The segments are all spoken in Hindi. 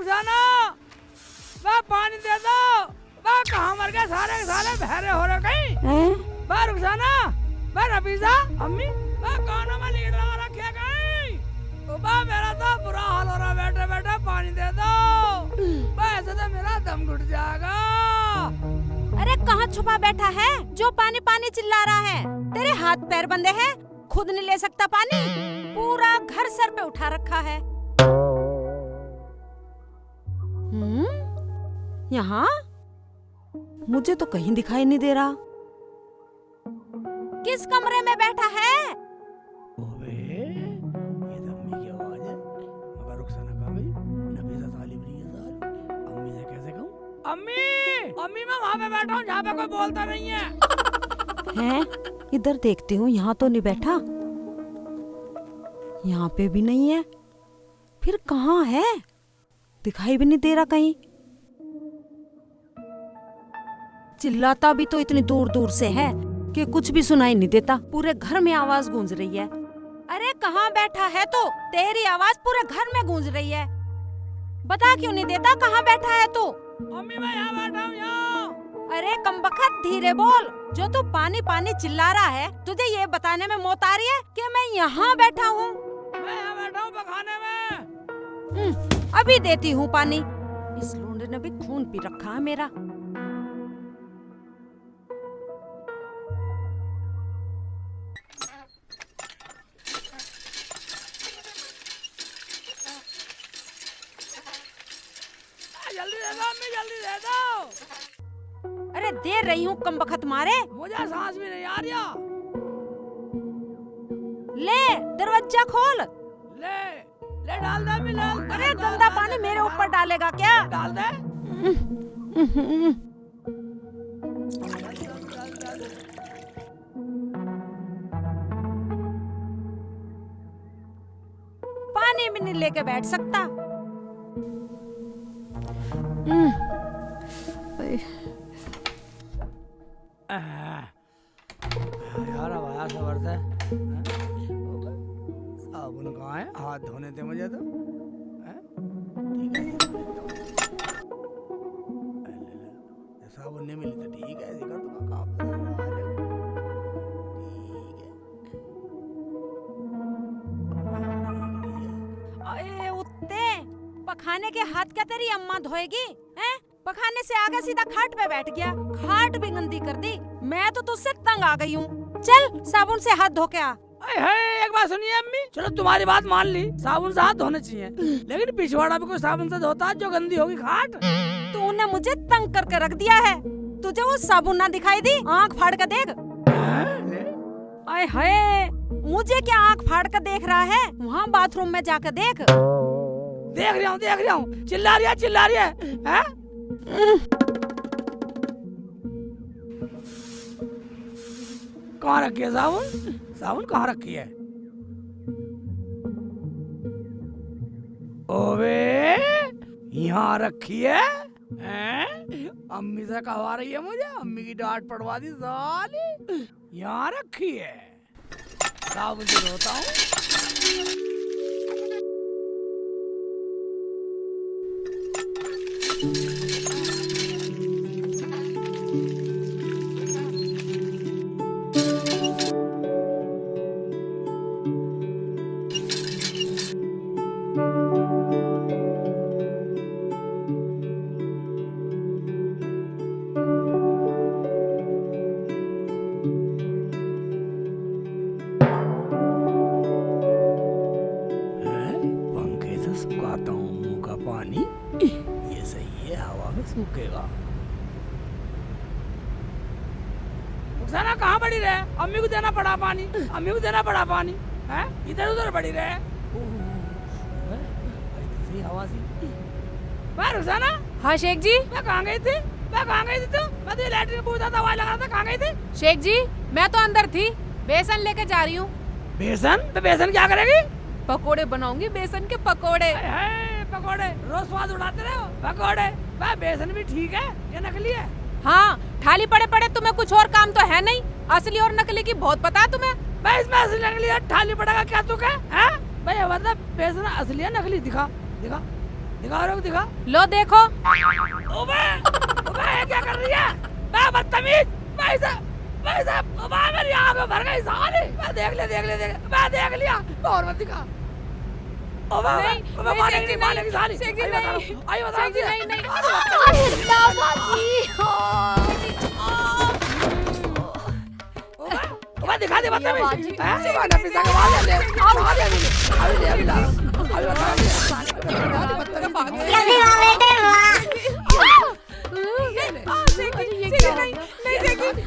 रुखसाना, वह पानी दे दो। वह कहाँ मर गए सारे के सारे बहरे हो रहे कहीं। वह रुखसाना, वह नफीसा, अम्मी, वह कानों में लीड लगा रखे कहीं। वह मेरा तो बुरा हाल हो रहा, बैठे बैठे पानी दे दो। वह ऐसे तो मेरा दम घुट जाएगा। अरे कहाँ छुपा बैठा है जो पानी पानी चिल्ला रहा है? तेरे हाथ पैर बंधे हैं, खुद नहीं ले सकता पानी, पूरा घर सर पे उठा रखा है। यहाँ मुझे तो कहीं दिखाई नहीं दे रहा। किस कमरे में बैठा है? ओबे, ये तो अम्मी की आवाज है। मगर रुखसाना कहाँ गई? नफीसा साली बनी है साली। अम्मी से कैसे कहूँ? अम्मी, अम्मी मैं वहाँ पे बैठा हूँ जहाँ पे कोई बोलता नहीं है। हैं? इधर देखती हूँ, यहाँ तो नहीं बैठा, यहाँ पे भी नहीं है, फिर कहाँ है? दिखाई भी नहीं दे रहा कहीं। चिल्लाता भी तो इतनी दूर दूर से है कि कुछ भी सुनाई नहीं देता, पूरे घर में आवाज गूंज रही है। अरे कहाँ बैठा है तो? तेरी आवाज पूरे घर में गूंज रही है, बता क्यों नहीं देता कहाँ बैठा है तू? अम्मी मैं यहाँ बैठा हूँ यहाँ। अरे कमबख्त धीरे बोल, जो तू पानी पानी चिल्ला रहा है, तुझे ये बताने में मौत आ रही है कि मैं यहाँ बैठा हूँ? मैं यहाँ बैठा हूँ पखाने में। अभी देती हूँ पानी। इस लोंडे ने भी खून पी रखा है मेरा। जल्दी दे दो अम्मी, जल्दी दे दो। अरे दे रही हूँ कमबख्त मारे। मुझे सांस भी नहीं आ रही। ले दरवाजा खोल। ले ले डाल दे अम्मी, डाल। अरे गंदा पानी मेरे ऊपर डालेगा क्या? डाल दे। पानी भी नहीं लेके बैठ सकता। यार अब आया सबर से। साबुन कहाँ है? हाथ धोने थे मुझे तो। ठीक है, साबुन नहीं मिली तो ठीक है, कर दूंगा काम। अरे उत्ते, पखाने के हाथ क्या तेरी अम्मा धोएगी? हैं? पखाने से आगे सीधा खाट पे बैठ गया, खाट भी गंदी कर दी। मैं तो तुझसे तंग आ गई हूँ। चल साबुन से हाथ धो के आ। एक बात सुनिए अम्मी, चलो तुम्हारी बात मान ली, साबुन से हाथ धोने चाहिए, लेकिन पिछवाड़ा भी कोई साबुन से धोता जो गंदी होगी खाट। तूने मुझे तंग करके रख दिया है। तुझे वो साबुन ना दिखाई दी? आँख फाड़ कर देख। आय हाय, मुझे क्या आँख फाड़ कर देख रहा है? वहाँ बाथरूम में जाकर देख। देख रहा हूँ, चिल्ला रही है, हैं? कहाँ रखी है साबुन? साबुन कहाँ रखी है? ओबे, यहाँ रखी है? हैं? अम्मी से कहवा रही है मुझे, अम्मी की डांट पड़वा दी साली। यहाँ रखी है, साबुन से धोता हूँ। सुखाता हूँ मुंह का पानी, ये सही है, हवा में सूखेगा। रुखसाना कहाँ पड़ी रहे? अम्मी को देना पड़ा पानी, अम्मी को देना पड़ा पानी, हैं? इधर उधर पड़ी रहे। सही हवा सी। वाह रुखसाना। हाँ शेख जी। मैं कहाँ गई थी? तू? मैं तो लैट्रिन पूछा था, दवाई लगा रहा था, कहाँ गई थी? शेख जी मैं तो अंदर थी, बेसन लेके जा रही हूँ। बेसन? तो बेसन क्या करेगी? पकोड़े बनाऊंगी, बेसन के पकोड़े। पकोड़े रोज स्वाद उड़ाते रहे हो। पकोड़े वह बेसन भी ठीक है, ये नकली है। हाँ थाली पड़े पड़े, तुम्हें कुछ और काम तो है नहीं, असली और नकली की बहुत पता है तुम्हें। भाई इसमें असली नकली है, थाली पड़ेगा क्या तू क्या है? भाई मतलब बेसन असली है नकली? दिखा दिखा। दिखा रहे हो, दिखा। लो देखो। ओबे ये क्या कर रही है? मैं बदतमीज, वैसे ओबे मेरी आंख में भर गई साली। मैं देख लिया, और मत दिखा। ओबे मानेगी साली। आई बता नहीं। ओबे दिखा दे बदतमीज। मैं नफीसा के बाल ले अभी ला। अभी बता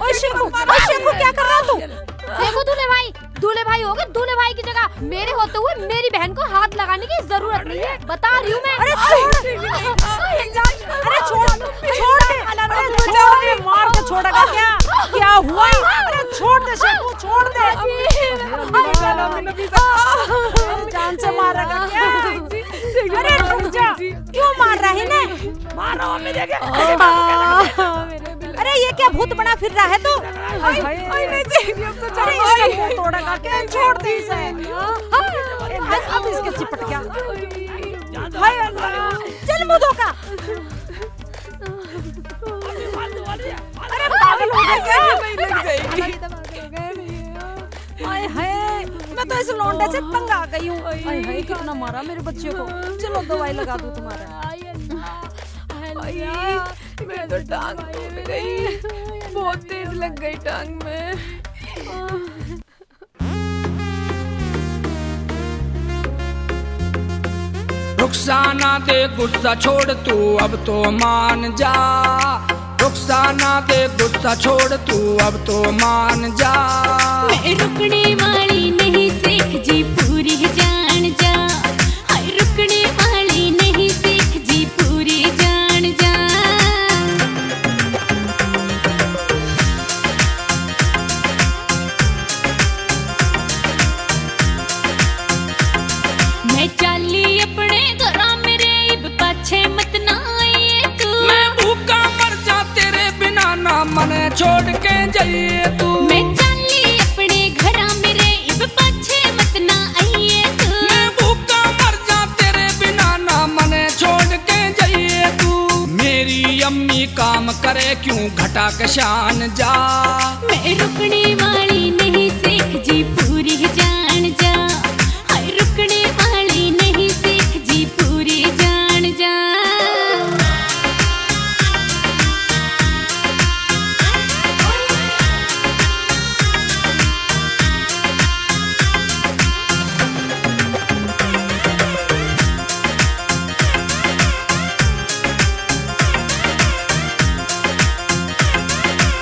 ओए शिंकू क्या कर रहा है तू? देखो दूल्हे भाई हो गए। दूल्हे भाई की जगह मेरे होते हुए मेरी बहन को हाथ लगाने की जरूरत नहीं है, बता रही हूँ मैं। अरे छोड़ दे, मार के छोड़ेगा क्या हुआ? अरे छोड़ दे शिंकू, छोड़ दे। जान से मारेगा क्या? अरे रुक जा, क्यों मार रहा है ना? मारो मम्मी देखे। अरे ये क्या भूत बना फिर रहा है तू? तोड़ेगा क्या? छोड़ दे इसे। अब इसके चिपट गया। हाय अल्लाह, चल मुंह धो का। अरे पागल हो गया हाय हाय, मैं तो इस लौंडे से तंग आ गई हूँ। हाय हाय, कितना मारा मेरे बच्चे को। चलो दवाई लगा दूँ तुम्हारा। मैं तो टांग टूट गई, बहुत तेज लग गई टांग में। रुखसाना दे गुस्सा छोड़ तू अब तो मान जा। रुखसाना दे गुस्सा छोड़ तू अब तो मान जा। मैं रुकने वाली नहीं, सीख जी पूरी जान जा। हाय रुकने वाली नहीं, सीख जी पूरी जान जा। मैं चाली अपने घरा मेरे इब पाछे मत ना आइए तू। मैं भूखा मर जा तेरे बिना ना मने छोड़ के जाइए तू। मैं चाली अपने घरा मेरे इब पाछे मत ना आइए तू। मैं भूखा मर जा तेरे बिना ना मने छोड़ के जाइए तू। मेरी अम्मी काम करे क्यों घटा के शान जा। मैं रुकने वाली नहीं, सीख जी पूरी जान जा। हाय रुकने वाली नहीं, सीख जी पूरी जान जा।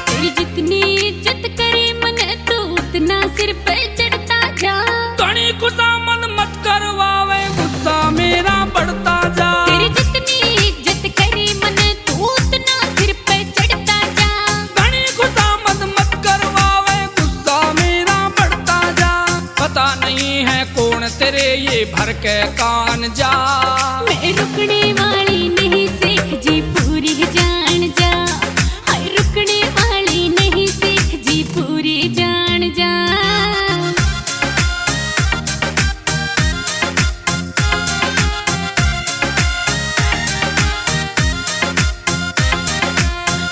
तेरी जितनी इज्जत करी मने तू उतना सिर पे चढ़ता जा। कणी गुस्सा मन मत करवावे, गुस्सा मेरा बढ़ता जा। तेरी जितनी इज्जत करी मने तू उतना सिर पे चढ़ता जा। कणी गुस्सा मत करवावे, गुस्सा मेरा बढ़ता जा। पता नहीं है कौन तेरे ये भर के कान जा। मैं रुकने वाली नहीं, सीख जी पूरी जान जा। हाय रुकने वाली नहीं, सीख जी पूरी जान जा।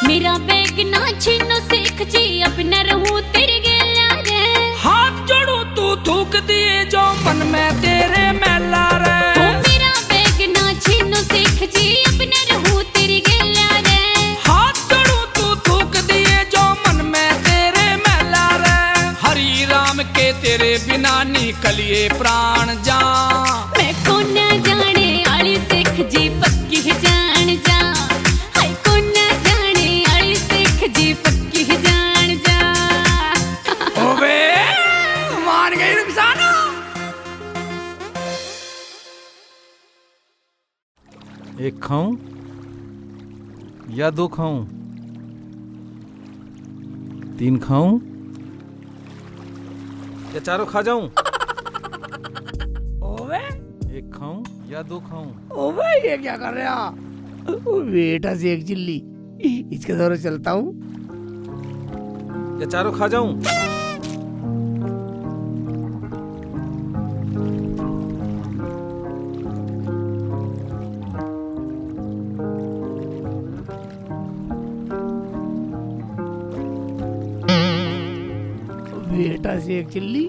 मेरा बैग ना छीनो, सीख जी अब न रहूं तेरे गेला रे। हाथ जोड़ू तू थूक दिए जो मन में तेरे मैला रे। ओ मेरा बैग ना छीनो, सीख जी अब न रहूं तेरे गेला रे। हाथ जोड़ू तू थूक दिए जो मन में तेरे मैला रे। हरि राम के तेरे बिना निकलिए प्राण जा। मैं कौन जाने आली, सीख जी पक्की जान जा। हाय कौन जाने आली, सीख जी पक्की जान जा। ओबे मान गई रुखसाना। एक खाऊं या दो खाऊं? 3 खाऊं या चारों खा जाऊं? ओबे एक खाऊं या दो खाऊं? ओबे ये क्या कर रहा? बेटा से एक चिल्ली, इसके दौरे चलता हूँ। या चारों खा जाऊं? से एक चिल्ली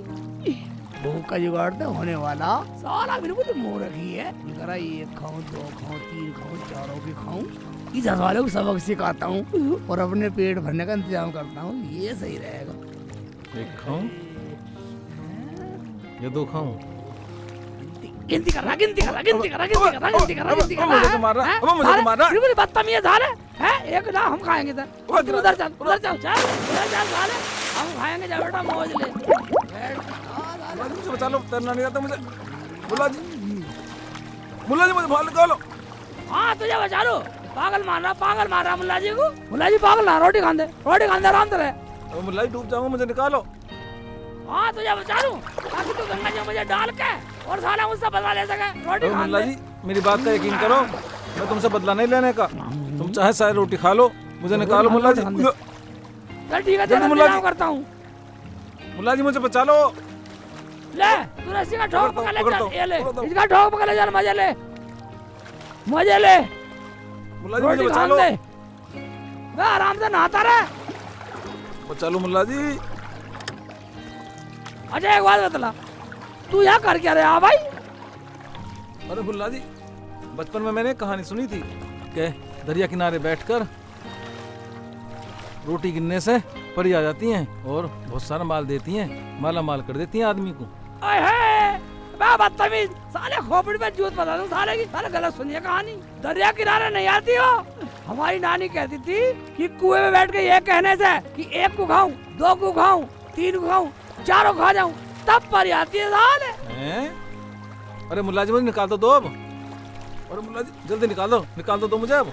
भूख का जुगाड़ तो होने वाला। साला बिल्कुल मुंह रखी है। करा एक खाऊं, दो खाऊं, तीन खाऊं, चारों की खाऊं। इस वालों को सबक सिखाता हूँ और अपने पेट भरने का इंतजाम करता हूँ। ये सही रहेगा। एक खाऊं या दो खाऊं? गिनती कर रहा, गिनती कर रहा, गिनती कर रहा, गिनती कर रहा, गिनती कर रहा, गिनती कर रहा। मुझे तो मार रहा, अब मुझे तो मार रहा। बिल्कुल बदतमीज साले हैं। एक ना हम खाएंगे इधर, उधर चल, उधर चल, उधर चल साले। हम खाएंगे, जा बेटा मौज ले। मुझे बचा लो, तैरना नहीं आता मुझे। मुल्ला जी मुझे बाहर निकालो। हाँ तुझे बचा लो। पागल मार रहा मुल्ला जी को। मुल्ला जी पागल ना, रोटी खान दे आराम से रहे। मुल्ला जी डूब जाऊंगा, मुझे निकालो। हाँ तुझे बचा लूं ताकि तू गंगा जी में मुझे डाल के और साला मुझसे बदला ले सके। रोटी खान मुल्ला दे। जी मेरी बात का यकीन करो, मैं तुमसे बदला नहीं लेने का। तुम चाहे सारी रोटी खा लो, मुझे निकालो मुल्ला जी। चल ठीक है, जल्दी मुल्ला जी करता हूँ। मुल्ला जी मुझे बचा लो। ले तू रस्सी का ठोक पकड़ ले, पकड़ता चल हूँ, ये ले, पकड़ता हूँ। इसका ठोक पकड़ ले, चल मजे ले, मजे ले। मुल्ला जी मुझे रोटी बचा खान लो। दे, मैं आराम से नहाता रहे। बचा लो मुल्ला जी। अच्छा एक बात बतला, तू यहाँ कर क्या रहा भाई? अरे मुल्ला जी बचपन में मैंने कहानी सुनी थी कि दरिया किनारे बैठकर रोटी गिनने से परी आ जाती हैं और बहुत सारा माल देती हैं, माला माल कर देती हैं आदमी को। अरे है मैं बदतमीज साले, खोपड़ी पे जूत बता दूं साले की। साले गलत सुनिए कहानी, दरिया किनारे नहीं आती हो। हमारी नानी कहती थी कि कुएं में बैठ के ये कहने से कि एक को खाऊं, दो को खाऊं, तीन को खाऊं, चारों खा जाऊं, तब परी आती है साले। अरे मुल्ला जी मुझे निकाल दो अब। अरे मुल्ला जी जल्दी निकाल दो मुझे अब।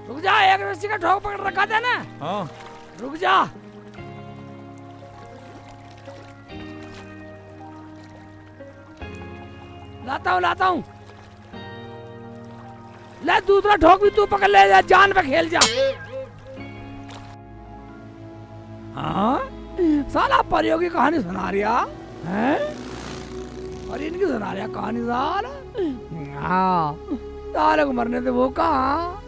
रुक जा, एक रस्सी का ठोक पकड़ रखा था ना। हाँ रुक जा। लाता हूँ। ले दूसरा ठोक भी तू पकड़ ले, जा जान पे खेल जा। हाँ साला परियों की कहानी सुना रिया है, और इनकी सुना रिया कहानी साला। हाँ साले को मरने से वो कहाँ।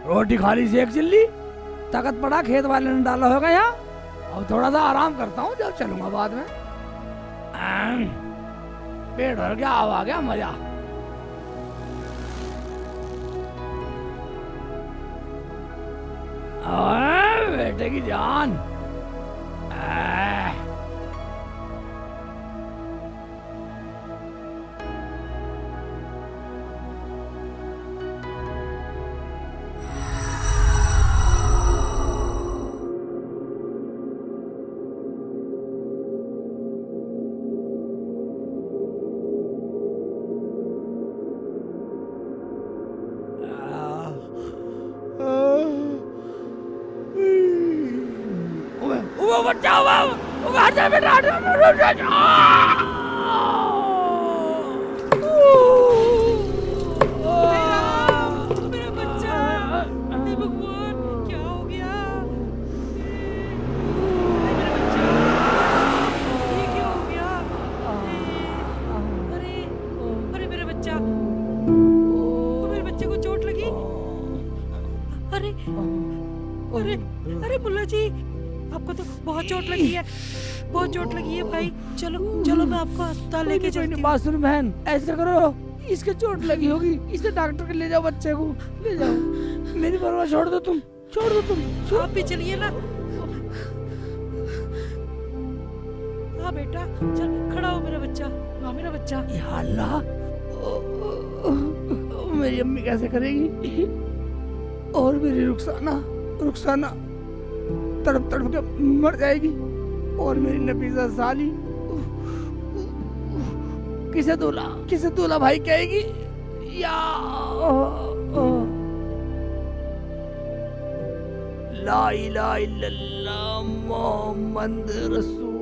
रोटी खाली से एक चिल्ली, ताकत पड़ा खेत वाले ने डाला होगा यहाँ। अब थोड़ा सा आराम करता हूँ, जब चलूंगा बाद में। पेट भर गया, अब आ गया मजा। बेटे की जान। बचाओ हट जा बेटा, हट जा। मेरा बच्चा, हे भगवान क्या हो गया? मेरा बच्चा, ये क्या हो गया? अरे मेरा बच्चा, मेरे बच्चे को चोट लगी। अरे अरे अरे मुल्ला जी, आपको तो बहुत चोट लगी है, बहुत चोट लगी है भाई। चलो मैं आपको अस्पताल लेके चलती हूँ। बात सुन बहन, ऐसा करो, इसके चोट लगी होगी, इसे डॉक्टर के ले जाओ, बच्चे को ले जाओ। मेरी परवाह छोड़ दो तुम। आप भी चलिए ना। हाँ बेटा चल, खड़ा हो मेरा बच्चा। हाँ मेरा बच्चा। या अल्लाह, मेरी अम्मी कैसे करेगी, और मेरी रुखसाना तड़प के मर जाएगी, और मेरी नफीसा साली किसे दूल्हा भाई कहेगी। या ला इलाहा इल्लल्लाह मोहम्मद रसूल।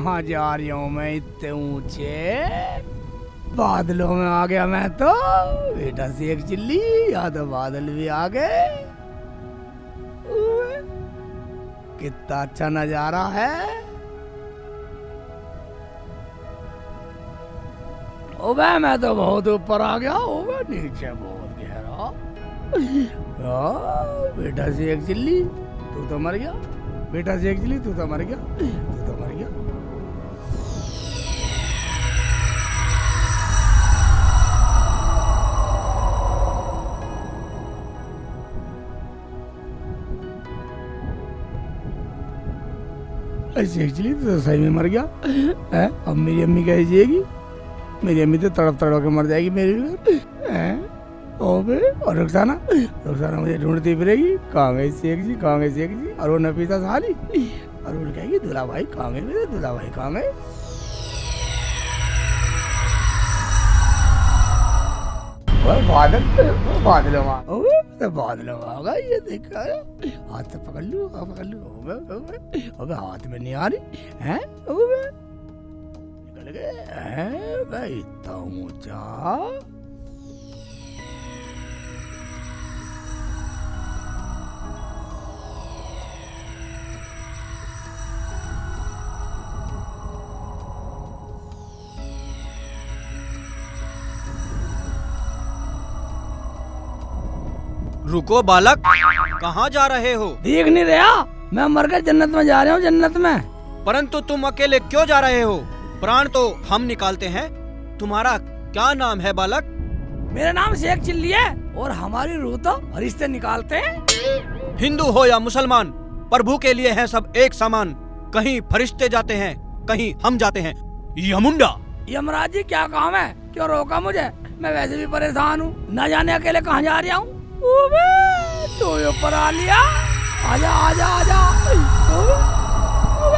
कहाँ जा रही हूँ मैं इतने ऊंचे बादलों में आ गया मैं तो। बेटा शेख चिल्ली, या तो बादल भी आ गए। कितना अच्छा नजारा है। ओबे मैं तो बहुत ऊपर आ गया। ओबे नीचे बहुत गहरा। बेटा शेख चिल्ली तू तो मर गया। बेटा शेख चिल्ली तू तो मर गया। तू तो मर गया। शेख चिल्ली तो सही में मर गया है। अब मेरी अम्मी कैसे जिएगी? मेरी अम्मी तो तड़प तड़प के मर जाएगी मेरी हैं। ओबे और रुखसाना मुझे ढूंढती फिरेगी, कहाँ गई शेख जी, कहाँ गई शेख जी। और वो नफीसा साली और वो कहेगी दूल्हा भाई कहाँ गए मेरे, दूल्हा भाई कहाँ गए। बादल होगा ये देखा। हाथ से पकड़ लूं, पकड़ लूं। अबे हाथ में नहीं आ रही हैं। निकल गए हैं भाई इतना ऊंचा। रुको बालक, कहाँ जा रहे हो? देख नहीं रहा? मैं मरकर जन्नत में जा रहा हूँ, जन्नत में। परंतु तुम अकेले क्यों जा रहे हो? प्राण तो हम निकालते हैं। तुम्हारा क्या नाम है बालक? मेरा नाम शेख चिल्ली है और हमारी रूह तो रिश्ते निकालते हैं। हिंदू हो या मुसलमान, प्रभु के लिए है सब एक समान। कहीं फरिश्ते जाते हैं, कहीं हम जाते हैं। यमुंडा। यमराज जी क्या काम है? क्यों रोका मुझे? मैं वैसे भी परेशान हूँ, न जाने अकेले कहाँ जा रहा हूँ। तो ऊपर आ लिया। आजा आजा आजा।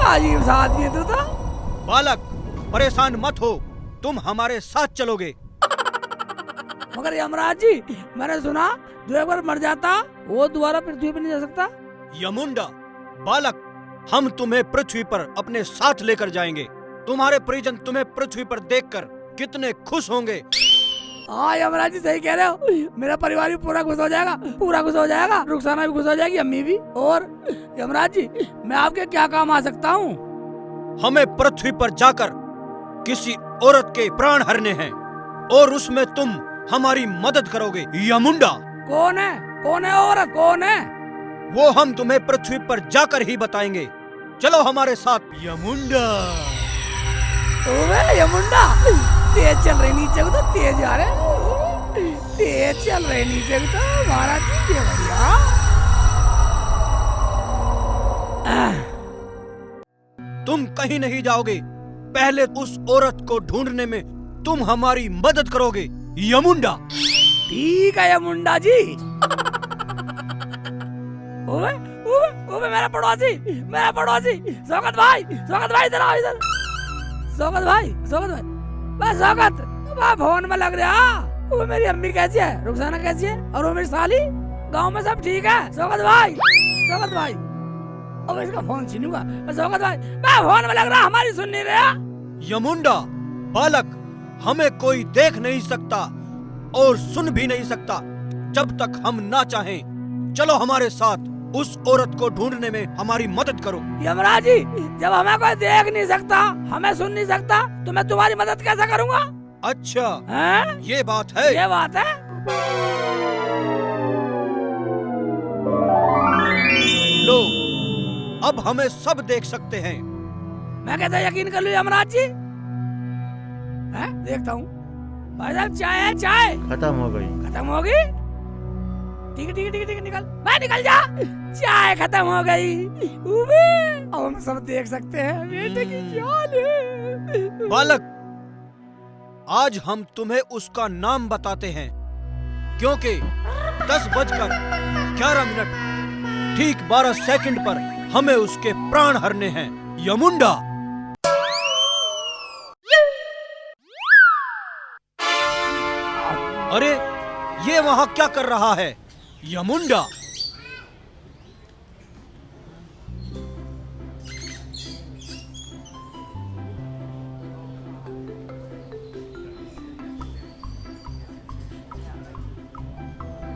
अजीब सा आदमी है तू तो। बालक परेशान मत हो, तुम हमारे साथ चलोगे। मगर यमराज जी मैंने सुना जो एक बार मर जाता वो दोबारा पृथ्वी पर नहीं जा सकता। यमुंडा बालक, हम तुम्हें पृथ्वी पर अपने साथ लेकर जाएंगे। तुम्हारे परिजन तुम्हें पृथ्वी पर देखकर कितने खुश होंगे। हाँ यमराज जी सही कह रहे हो। मेरा परिवार भी पूरा खुश हो जाएगा, पूरा खुश हो जाएगा। रुखसाना भी खुश हो जाएगी, अम्मी भी। और यमराज जी मैं आपके क्या काम आ सकता हूँ? हमें पृथ्वी पर जाकर किसी औरत के प्राण हरने हैं और उसमें तुम हमारी मदद करोगे। यमुंडा। कौन है? कौन है औरत? कौन है? वो हम तुम्हें पृथ्वी पर जाकर ही बताएंगे। चलो हमारे साथ। यमुंडा। ओए यमुंडा तेज चल रहे नीचे को तो तेज आ रहे। तेज चल रहे नीचे को तो महाराज जी के बढ़िया। तुम कहीं नहीं जाओगे, पहले उस औरत को ढूंढने में तुम हमारी मदद करोगे। यमुंडा। ठीक है यमुंडा जी। ओए ओए ओए मेरा पड़ोसी शौकत भाई इधर आओ इधर। शौकत भाई बस शौकत वहाँ फोन में लग रहा। वो मेरी अम्मी कैसी है, रुखसाना कैसी है, और वो मेरी साली, गांव में सब ठीक है? शौकत भाई अब इसका फोन छीनूंगा। शौकत भाई मैं फोन में लग रहा, हमारी सुन नहीं रहा। यमुंडा बालक, हमें कोई देख नहीं सकता और सुन भी नहीं सकता जब तक हम ना चाहें। चलो हमारे साथ, उस औरत को ढूंढने में हमारी मदद करो। यमराज जी जब हमें कोई देख नहीं सकता, हमें सुन नहीं सकता, तो मैं तुम्हारी मदद कैसे करूंगा? अच्छा हैं? ये बात है। ये बात है। लो अब हमें सब देख सकते हैं। मैं कैसे यकीन कर लूं यमराज जी? हैं? देखता हूँ। भाई साहब चाय है, चाय खत्म हो गई। खत्म हो गई? ठीक है निकल, मैं निकल जा। चाय खत्म हो गई। अब हम सब देख सकते हैं बेटे की चाल है। बालक आज हम तुम्हें उसका नाम बताते हैं, क्योंकि 10:11 ठीक 12 सेकंड पर हमें उसके प्राण हरने हैं। यमुंडा। अरे ये वहां क्या कर रहा है? यमुंडा।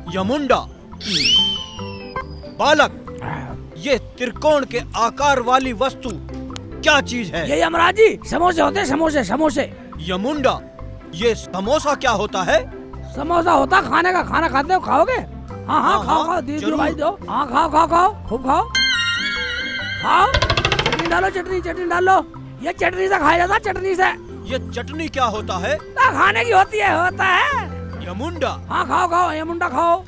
यमुंडा, बालक, ये त्रिकोण के आकार वाली वस्तु क्या चीज है? ये यमराज जी समोसे होते हैं, समोसे समोसे। यमुंडा, ये समोसा क्या होता है? समोसा होता खाने का, खाना खाते हो, खाओगे? हाँ हाँ हाँ, खाओ खाओ, दीदी जरूर। भाई दो। हाँ खाओ खाओ खाओ, खूब खाओ खाओ। चटनी डालो, चटनी चटनी डालो। ये चटनी से खाया जाता है, चटनी से। ये चटनी क्या होता है? खाने की होती है, होता है। यमुंडा, हाँ खाओ खाओ, ये मुंडा खाओ।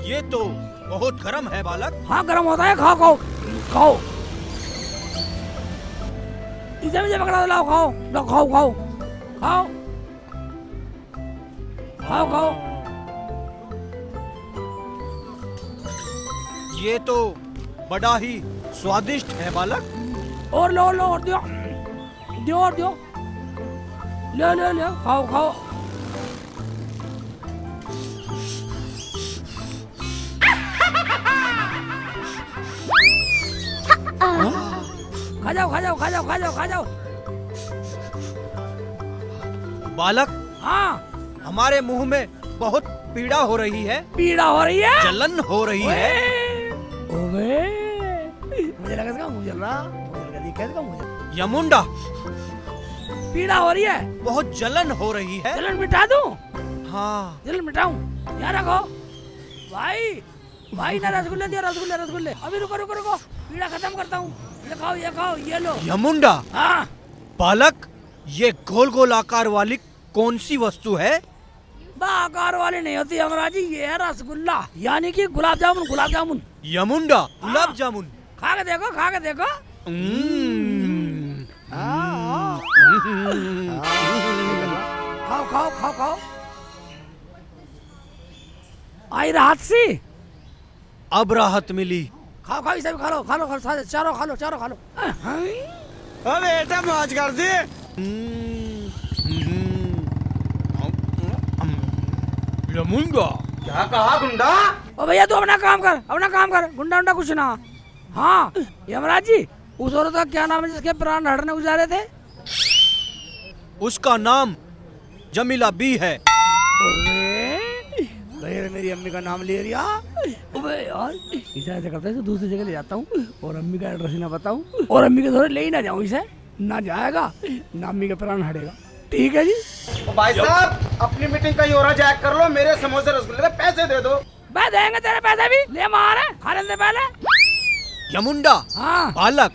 ये तो बहुत गर्म है बालक। हाँ गर्म होता है, खाओ खाओ खाओ। इसे मुझे पकड़ा दो, लाओ खाओ, लो खाओ खाओ खाओ खाओ खाओ। ये तो बड़ा ही स्वादिष्ट है बालक। और लो और दियो, दियो और दियो। लो लो लो, खाओ खाओ। खा जाओ खा जाओ खा जाओ खा जाओ खा जाओ। बालक, हाँ हमारे मुंह में बहुत पीड़ा हो रही है, पीड़ा हो रही है। जलन हो रही है। ओए, मुझे लगा इसका मुंह जल रहा, मुझे लगा दिखा इसका मुंह जल। यमुंडा, पीड़ा हो रही है, बहुत जलन हो रही है। जलन मिटा दूं? हाँ, जलन मिटाऊं? क्या रखो भाई, भाई ना रसगुल्ले दियो, रसगुल्ले रसगुल्ले। अभी रुको रुको रुको, पीड़ा खत्म करता हूँ। ये खाओ ये खाओ, ये लो। यमुंडा, हाँ बालक, ये गोल गोल आकार वाली कौन सी वस्तु है? आकार वाली नहीं होती यमराज जी, ये है रसगुल्ला, यानी कि गुलाब जामुन, गुलाब जामुन। यमुंडा, गुलाब जामुन। खा के देखो, खा के देखो। खाओ खाओ खाओ खाओ। आई राहत सी। अब राहत मिली। खाओ खाओ, इसे भी खा लो खा लो, चारों खा लो, चारों खा लो। बेटा मौज कर दी। यमुंडा, क्या कहा गुंडा? ओ भैया तू अपना काम कर, अपना काम कर, गुंडा उंडा कुछ ना। हाँ यमराज जी, उस औरत का क्या नाम है जिसके प्राण हड़ने गुजारे थे? उसका नाम जमीला बी है। भैया मेरी अम्मी का नाम ले लिया। अबे यार, इसे ऐसे करता है तो दूसरी जगह ले जाता हूँ और अम्मी का एड्रेस ही ना बताऊँ और अम्मी के थोड़े ले ही ना जाऊँ। इसे ना जाएगा ना अम्मी के प्राण हटेगा। ठीक है जी। भाई साहब, अपनी मीटिंग कहीं और जैक कर लो, मेरे समोसे रसगुल्ले के पैसे दे दो। मैं देंगे तेरे पैसे भी, ले मार खा लेने पहले। यमुंडा, हाँ बालक,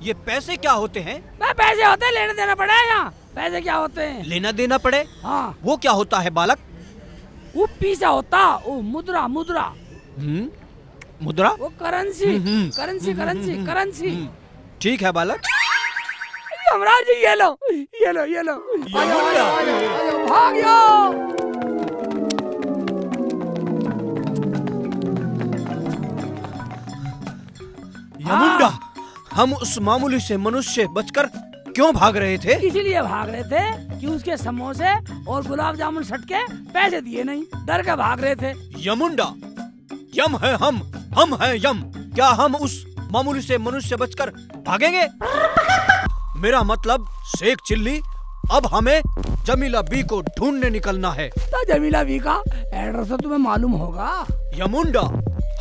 ये पैसे क्या होते हैं? मैं पैसे होते हैं, लेने देना पड़े यहाँ। पैसे क्या होते हैं? लेना देना पड़े। हाँ वो क्या होता है बालक? वो पीसा होता, वो मुद्रा मुद्रा, मुद्रा। वो करेंसी करेंसी करेंसी करेंसी। ठीक है बालक। यमराज जी ये लो ये लो ये लो। आ जाओ, आ जाओ, आ जाओ, आ जाओ, भाग जाओ। यमुंडा, हम उस मामूली से मनुष्य बचकर क्यों भाग रहे थे? इसीलिए भाग रहे थे कि उसके समोसे और गुलाब जामुन सट के पैसे दिए नहीं, डर के भाग रहे थे। यमुंडा, यम है हम है यम। क्या हम उस मामूली से मनुष्य बचकर भागेंगे? मेरा मतलब शेख चिल्ली, अब हमें जमीला बी को ढूंढने निकलना है। तो जमीला बी का एड्रेस तो तुम्हें मालूम होगा। यमुंडा,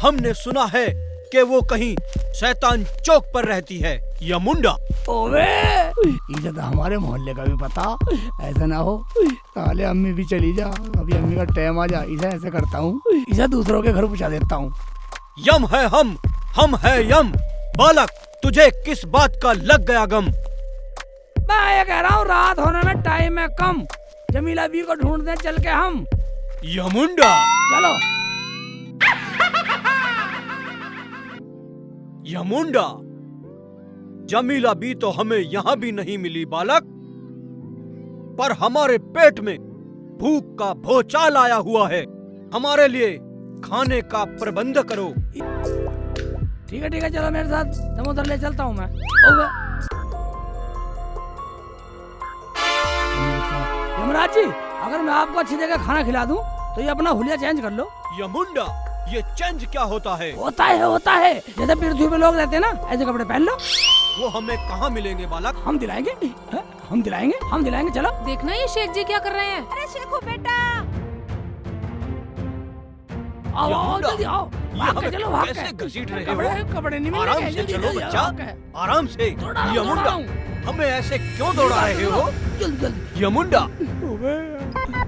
हमने सुना है कि वो कहीं शैतान चौक पर रहती है। यमुंडा, ओवे, इसे तो हमारे मोहल्ले का भी पता। ऐसा ना हो ताले अम्मी भी चली जा, अभी अम्मी का टाइम आ जा। इसे ऐसे करता हूँ, इसे दूसरों के घर पहुँचा देता हूँ। यम है हम है यम। बालक, तुझे किस बात का लग गया गम? मैं ये कह रहा हूँ, रात होने में टाइम है कम, जमीला बी को ढूंढने चल के हम। यमुंडा, चलो। यमुंडा, जमीला बी तो हमें यहाँ भी नहीं मिली बालक, पर हमारे पेट में भूख का भूचाल आया हुआ है। हमारे लिए खाने का प्रबंध करो। ठीक है चलो मेरे साथ, समुद्र ले चलता हूँ मैं। ओके यमराज जी, अगर मैं आपको अच्छी जगह खाना खिला दूं तो ये अपना हुलिया चेंज कर लो। यमुंडा, ये चेंज क्या होता है? होता है जैसे पृथ्वी पे लोग रहते हैं ना, ऐसे कपड़े पहन लो। वो हमें कहाँ मिलेंगे बालक? हम दिलाएंगे, हम दिलाएंगे। चलो। देखना ये शेख जी क्या कर रहे हैं। अरे शेखो बेटा, आओ यमुंडा, जल्दी आओ, ये भाग के हमें चलो, भाग कैसे के। घसीट रहे कपड़े हो? कपड़े नहीं मिलेंगे, आराम से जल्दी, चलो जल्दी, बच्चा, भाग के। आराम से। दौड़ा रहा हूं, यमुंडा, दौड़ा रहा हमें ऐसे क्यों दौड़ा रहे हो? जल्दी जल्दी यमुंडा, ओबे,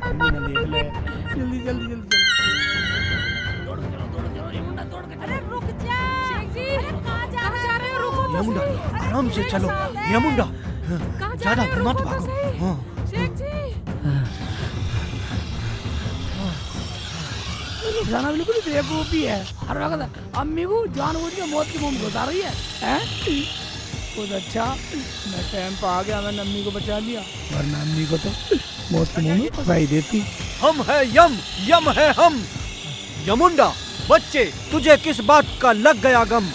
अम्मी ने देख ले, जल्दी जल्दी जल्दी दौड़ के चलो, यमुंडा दौड़ के अरे चलो। रुक जा शेख जी, अरे कहाँ जा रहे हो? रुको तो यमुंडा, सही। आराम से मेरे चलो। साथ है। यमुंडा, कहाँ जा ज्यादा रहे हो? मत रुको तो भागो। सही। हाँ। शेख जी रुखसाना बिल्कुल बेवकूफी है, हर वक्त अम्मी को जानबूझ के मौत की मुंह में घुसा रही है, हैं? बहुत अच्छा, मैं टाइम पर आ गया, मैंने अम्मी को बचा लिया, वरना अम्मी को तो मौत के मुंह में फंसा ही देती। हम है यम, यम है हम। यमुंडा, बच्चे, तुझे किस बात का लग गया गम?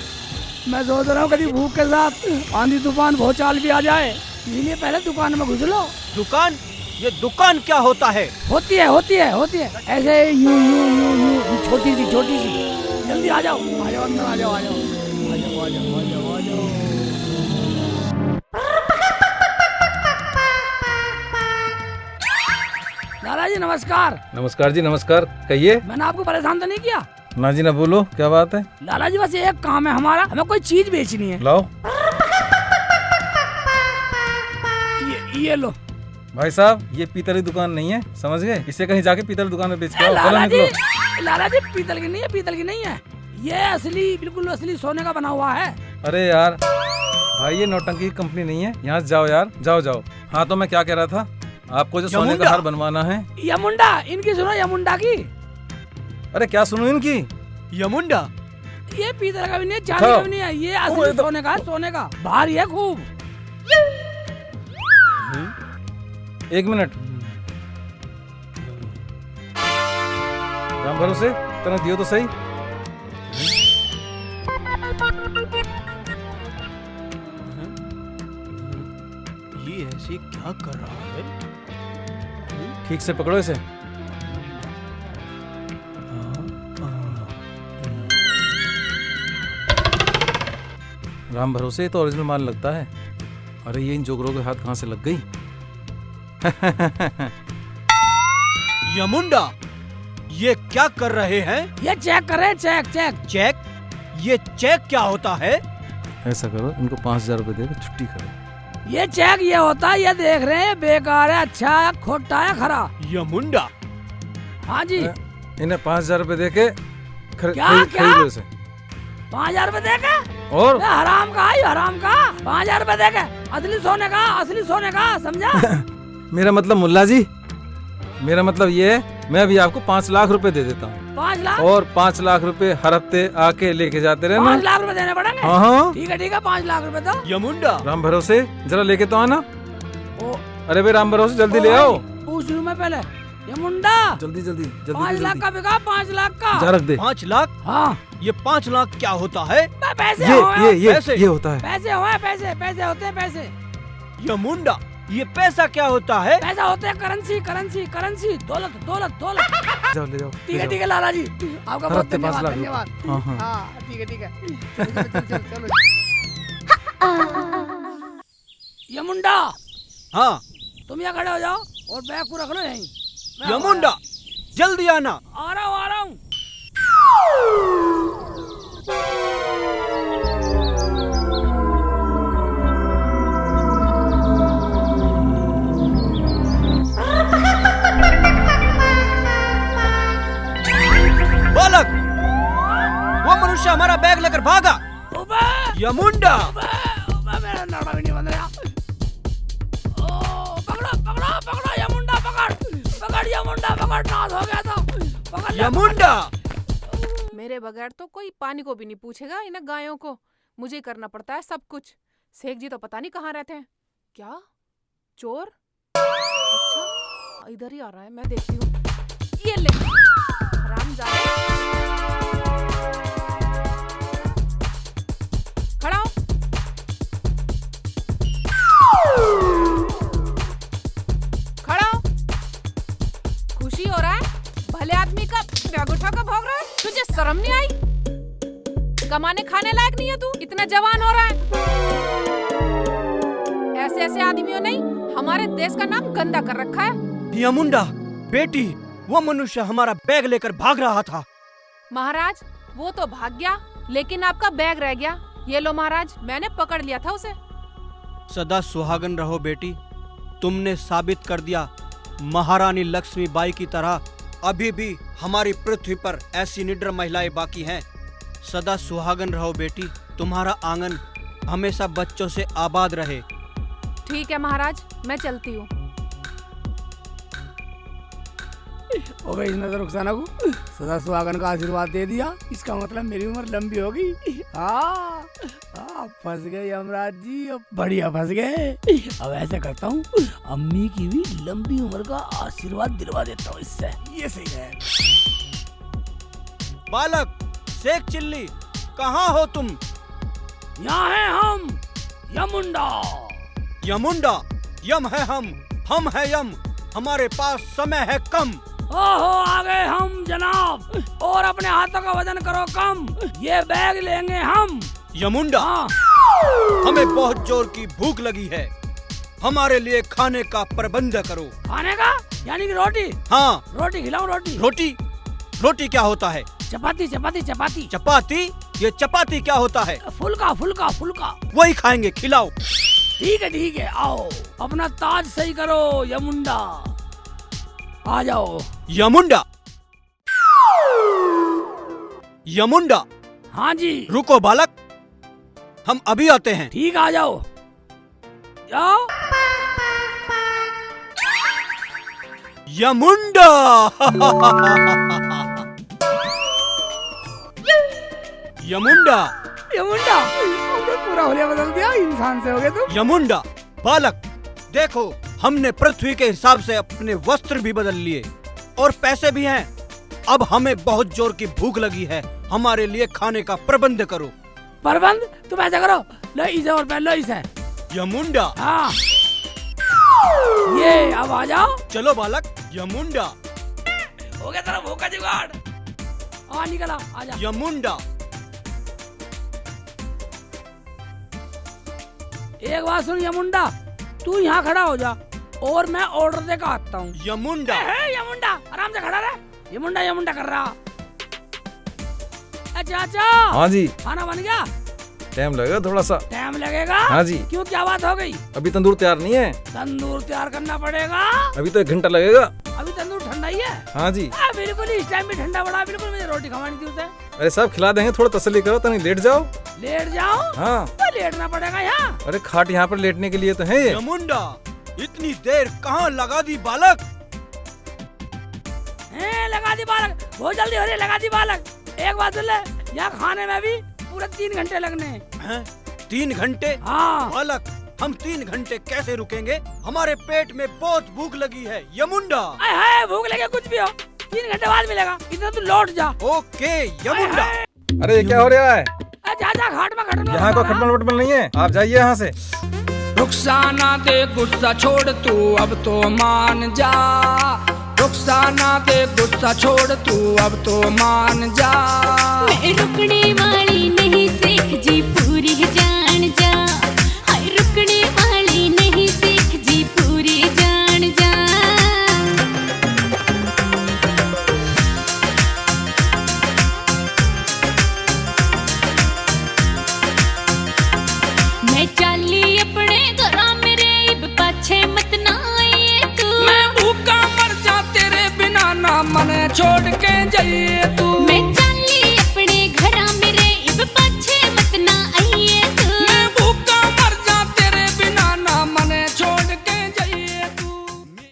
मैं सोच रहा हूँ कभी भूख के साथ आंधी तूफान भूचाल भी आ जाए, इसलिए पहले दुकान में घुस लो। दुकान? ये दुकान क्या होता है? होती है ऐसे यूं यूं यूं यूं छोटी सी जल्दी आ जाओ अंदर आ जाओ लाला जी नमस्कार। नमस्कार जी, नमस्कार। कहिए। मैंने आपको परेशान तो नहीं किया? ना जी ना, बोलो क्या बात है। लाला जी बस एक काम है हमारा, हमें कोई चीज बेचनी है। लाओ। ये लो। भाई साहब, ये पीतल की दुकान नहीं है, समझ गए? इसे कहीं जाके पीतल की दुकान में बेच के आओ। चलो लाला निकलो। जी पीतल की नहीं है, ये असली, बिल्कुल असली सोने का बना हुआ है। अरे यार भाई, ये नौटंकी की कंपनी नहीं है, यहाँ से जाओ यार, जाओ। हाँ तो मैं क्या कह रहा था, आपको जो सोने का हार बनवाना है। यमुंडा, इनकी सुनो, यमुंडा की। अरे क्या सुनो इनकी? यमुंडा, ये पीतल का भी नहीं है, चांदी का भी नहीं है, ये असली सोने का है, सोने का, भारी है खूब। एक मिनट, राम भरोसे तना दियो तो सही। ये ऐसे क्या कर रहा है? ठीक से पकड़ो इसे। राम भरोसे तो ओरिजिनल माल लगता है। अरे ये इन जोगरों के हाथ कहाँ से लग गई? यमुंडा, ये क्या कर रहे हैं? ये चेक कर रहे हैं, चेक। चेक? ये चेक क्या होता है? ऐसा करो, इनको 5,000 रुपए देकर छुट्टी करो। ये चेक ये होता है, ये देख रहे हैं, बेकार है, अच्छा है, खोटा है, खरा। यमुंडा, हाँ जी। इन्हें 5,000 रुपए देके क्या? खरीद लो इसे। 5,000 रुपए देके? और हराम का, 5,000 रुपए देके, असली सोने का, समझा? मेरा मतलब मुल्ला जी, मेरा मतलब ये है, मैं अभी आपको 5 लाख रुपए दे देता हूँ। 5 लाख? और 5 लाख रुपए हर हफ्ते आके लेके जाते रहना। 5 लाख रुपए देने पड़ेंगे? हाँ। ठीक है, 5 लाख रुपए दो। यमुंडा, राम भरोसे जरा लेके तो आना। ओ, अरे भाई राम भरोसे जल्दी ले आओ। पूछ लूं मैं पहले। ये मुंडा जल्दी 5 लाख का बिका, 5 लाख का। जा रख दे। 5 लाख? हाँ। ये 5 लाख क्या होता है? पैसे ये होता है। पैसे हुए, पैसे होते हैं, पैसे। यमुंडा, ये पैसा क्या होता है? पैसा होते हैं करेंसी, दौलत। जाओ ले जाओ। ठीक है लाला जी, आपका बहुत धन्यवाद। हाँ। हाँ ठीक है। चलो। ये मुंडा, हाँ। तुम यहाँ खड़े हो जाओ और बैग को रख लो यहीं। यमुंडा, जल्दी आना। आ रहा हूँ। बालक, वो मनुष्य हमारा बैग लेकर भागा। यमुंडा, मेरा नाड़ा भी नहीं बन रहा। पकड़ो यमुंडा, पकड़ यमुंडा, नाश हो गया था। यमुंडा, मेरे बगैर तो कोई पानी को भी नहीं पूछेगा इन गायों को, मुझे ही करना पड़ता है सब कुछ। शेख जी तो पता नहीं कहाँ रहते हैं। क्या चोर? अच्छा इधर ही आ रहा है, मैं देखती हूँ। ये ले हरामजादा, खड़ा हो। खड़ा हो। खुशी हो रहा है? भले आदमी का बैग उठा कर भाग रहा है। तुझे शर्म नहीं आई? कमाने खाने लायक नहीं है तू, इतना जवान हो रहा है। ऐसे आदमियों ने हमारे देश का नाम गंदा कर रखा है। यमुंडा बेटी, वो मनुष्य हमारा बैग लेकर भाग रहा था। महाराज वो तो भाग गया, लेकिन आपका बैग रह गया। ये लो महाराज, मैंने पकड़ लिया था उसे। सदा सुहागन रहो बेटी। तुमने साबित कर दिया महारानी लक्ष्मीबाई की तरह अभी भी हमारी पृथ्वी पर ऐसी निडर महिलाएं बाकी हैं। सदा सुहागन रहो बेटी। तुम्हारा आंगन हमेशा बच्चों से आबाद रहे। ठीक है महाराज, मैं चलती हूँ। हो गई इसने तो रुखसाना को सदा सुहागन का आशीर्वाद दे दिया। इसका मतलब मेरी उम्र लंबी होगी। हाँ फंस गए यमराज जी, अब बढ़िया फंस गए। अब ऐसा करता हूँ, अम्मी की भी लंबी उम्र का आशीर्वाद दिलवा देता हूँ इससे। ये सही है। बालक शेख चिल्ली, कहाँ हो तुम? यहाँ है हम यमुंडा। यमुंडा? यम है हम है यम। हमारे पास समय है कम। ओहो आ गए हम जनाब, और अपने हाथों का वजन करो कम। ये बैग लेंगे हम। यमुंडा, हमें बहुत जोर की भूख लगी है। हमारे लिए खाने का प्रबंध करो। खाने का यानी कि रोटी? हाँ। रोटी खिलाओ। रोटी? रोटी क्या होता है? चपाती। चपाती? ये चपाती क्या होता है? फुल्का। वही खाएंगे, खिलाओ। ठीक है आओ, अपना ताज सही करो यमुंडा। आ जाओ। यमुंडा? हाँ जी। रुको बालक, हम अभी आते हैं। ठीक, आ जाओ। यमुंडा। यमुंडा हमने पूरा होलिया बदल दिया, इंसान से हो गए तुम। यमुंडा, बालक देखो, हमने पृथ्वी के हिसाब से अपने वस्त्र भी बदल लिए और पैसे भी हैं। अब हमें बहुत जोर की भूख लगी है। हमारे लिए खाने का प्रबंध करो। प्रबंध? तुम ऐसा करो, लो इसे और पहन लो इसे। यमुंडा? हाँ। ये अब आ जाओ। चलो बालक। यमुंडा। हो गया तेरा भूख का जुगाड़। निकला, आजा। यमुंडा। एक बात सुन यमुंडा, तू यहाँ खड़ा हो जा और मैं ऑर्डर देकर आता हूँ। यमुंडा। यमुंडा आराम से खड़ा रहे। यमुंडा कर रहा। चाचा। हाँ जी। खाना बन गया? टाइम लगेगा, थोड़ा सा टाइम लगेगा। हाँ जी। क्यों, क्या बात हो गई? अभी तंदूर तैयार नहीं है। तंदूर तैयार करना पड़ेगा। अभी तो 1 घंटा लगेगा। अभी तंदूर ठंडा ही है। हाँ जी। बिल्कुल इस टाइम भी ठंडा पड़ा। बिल्कुल मुझे रोटी खवानी थी उसे। अरे सब खिला देंगे, थोड़ा तसल्ली करो, तनी लेट जाओ। लेट जाओ? हाँ। लेटना पड़ेगा यहाँ। अरे खाट यहाँ पर लेटने के लिए तो है ये। यमुंडा, इतनी देर कहाँ लगा दी बालक? लगा दी बालक, बहुत जल्दी हो रही है। लगा दी बालक। एक बात सुन ले, यहाँ खाने में भी पूरे 3 घंटे लगने हैं। 3 घंटे? हाँ। बालक, हम 3 घंटे कैसे रुकेंगे? हमारे पेट में बहुत भूख लगी है। यमुंडा। भूख लगे कुछ भी हो, 3 घंटे बाद मिलेगा। इतना तू लौट जा। ओके यमुंडा। अरे ये क्या हो रहा है? जा खाट में खटमल। यहाँ को खटमल वटमल नहीं है, आप जाइए यहाँ से। रुखसाना दे गुस्सा छोड़ तू अब तो मान जा। रुखसाना दे गुस्सा छोड़ तू अब तो मान जा। मैं रुकने वाली नहीं शेख जी, पूरी जान जा। हाय रुकने वाली नहीं शेख जी, पूरी जान जा। मैं चाली अपने घरा मेरे इब पाछे मत ना आइए तू। मैं भूखा मर जा तेरे बिना, ना मन छोड़ के जाइए तू। मैं